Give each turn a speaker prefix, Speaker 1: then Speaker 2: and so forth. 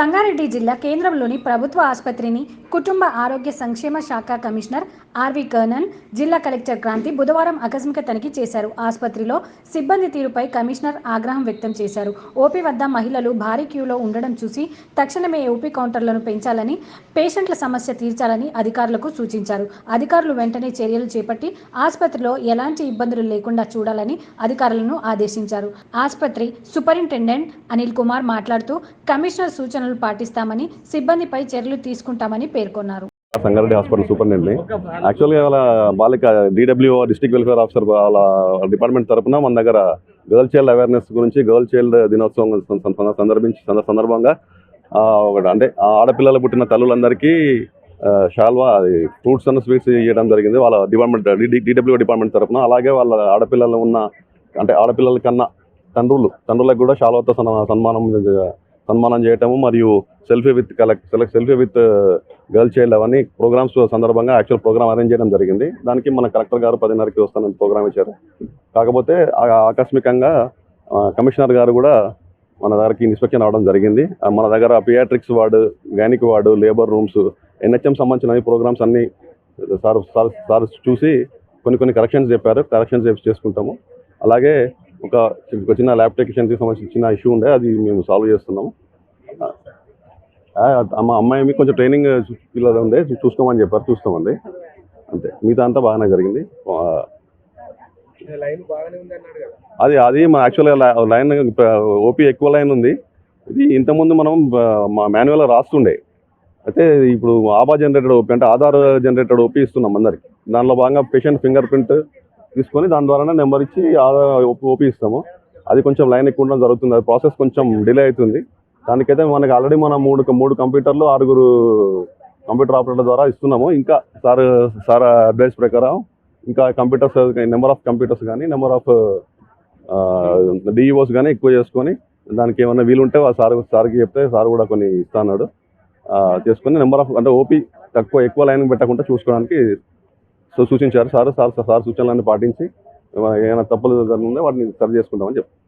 Speaker 1: సంగారెడ్డి జిల్లా కేంద్రంలోని ప్రభుత్వ ఆసుపత్రిని కుటుంబ ఆరోగ్య సంక్షేమ శాఖ కమిషనర్ ఆర్వి కర్ణన్, జిల్లా కలెక్టర్ క్రాంతి బుధవారం ఆకస్మిక తనిఖీ చేశారు. ఆసుపత్రిలో సిబ్బంది తీరుపై కమిషనర్ ఆగ్రహం వ్యక్తం చేశారు. ఓపీ వద్ద మహిళలు భారీ క్యూలో ఉండడం చూసి తక్షణమే ఓపీ కౌంటర్లను పెంచాలని, పేషెంట్ల సమస్య తీర్చాలని అధికారులకు సూచించారు. అధికారులు వెంటనే చర్యలు చేపట్టి ఆసుపత్రిలో ఎలాంటి ఇబ్బందులు లేకుండా చూడాలని అధికారులను ఆదేశించారు. ఆసుపత్రి సూపరింటెండెంట్ అనిల్ కుమార్ మాట్లాడుతూ కమిషనర్ సూచనలు పాటిస్తామని, సిబ్బందిపై చర్యలు తీసుకుంటామని పేర్కొన్నారు.
Speaker 2: సంగారెడ్డి హాస్పిటల్ సూపరింటెండెంట్ యాక్చువల్గా వాళ్ళ బాలిక డిడబ్ల్యూ డిస్ట్రిక్ట్ వెల్ఫేర్ ఆఫీసర్ వాళ్ళ డిపార్ట్మెంట్ తరఫున మన దగ్గర గర్ల్ చైల్డ్ అవేర్నెస్ గురించి గర్ల్ చైల్డ్ దినోత్సవం సందర్భంగా అంటే ఆడపిల్లలు పుట్టిన తల్లులందరికీ షాల్వా ఫ్రూట్స్ అండ్ స్వీట్స్ ఇవ్వడం జరిగింది వాళ్ళ డిపార్ట్మెంట్ డిడబ్ల్యూ డిపార్ట్మెంట్ తరఫున. అలాగే వాళ్ళ ఆడపిల్లలు ఉన్న అంటే ఆడపిల్లల కన్నా తండ్రులకు కూడా షాల్వాతో సన్మానం చేయటము మరియు సెల్ఫీ విత్ గర్ల్ చైల్డ్ అవన్నీ ప్రోగ్రామ్స్ సందర్భంగా యాక్చువల్ ప్రోగ్రామ్ అరేంజ్ చేయడం జరిగింది. దానికి మన కలెక్టర్ గారు 10:30కి వస్తానని ప్రోగ్రామ్ ఇచ్చారు. కాకపోతే ఆకస్మికంగా కమిషనర్ గారు కూడా మన దగ్గరికి ఇన్స్పెక్షన్ అవడం జరిగింది. మన దగ్గర pediatrics ward, gynaec ward, labour rooms, NHM సంబంధించిన ప్రోగ్రామ్స్ అన్నీ సార్ చూసి కొన్ని కరెక్షన్స్ చెప్పారు. కరెక్షన్స్ చేసుకుంటాము. అలాగే ఒక చిన్న ల్యాబ్ టెక్నీషియన్కి సంబంధించిన చిన్న ఇష్యూ ఉండే, అది మేము సాల్వ్ చేస్తున్నాము. మా అమ్మాయి కొంచెం ట్రైనింగ్ పిల్లలు ఉండే చూసుకోమని చెప్పారు, చూస్తామండి. అంతే, మిగతా అంతా బాగానే జరిగింది. అది మా యాక్చువల్గా లైన్ ఓపీ ఎక్కువ లైన్ ఉంది. ఇది ఇంతకుముందు మనం మా మాన్యువల్గా రాస్తుండే, అయితే ఇప్పుడు ఆభా జనరేటెడ్ ఓపీ అంటే ఆధార్ జనరేటెడ్ ఓపీ ఇస్తున్నాం అందరికి. దానిలో భాగంగా పేషెంట్ ఫింగర్ ప్రింట్ తీసుకొని దాని ద్వారానే నెంబర్ ఇచ్చి ఓపీ ఇస్తాము. అది కొంచెం లైన్ ఎక్కువ ఉండడం జరుగుతుంది. అది ప్రాసెస్ కొంచెం డిలే అవుతుంది. దానికైతే మనకి ఆల్రెడీ మనం మూడు కంప్యూటర్లు 6 కంప్యూటర్ ఆపరేటర్ ద్వారా ఇస్తున్నాము. ఇంకా సార్ అడ్వైస్ ప్రకారం ఇంకా కంప్యూటర్స్, నెంబర్ ఆఫ్ కంప్యూటర్స్ కానీ నెంబర్ ఆఫ్ డిఈఓస్ కానీ ఎక్కువ చేసుకొని దానికి ఏమైనా వీలుంటే సార్కి చెప్తే సార్ కూడా కొన్ని ఇస్తాడు. చేసుకొని నెంబర్ ఆఫ్ అంటే ఓపీ ఎక్కువ లైన్ పెట్టకుండా చూసుకోవడానికి సూచించారు సార్. సూచనలన్నీ పాటించి ఏమైనా తప్పులు జరిగితే వాటిని సరి చేసుకుంటామని చెప్పారు.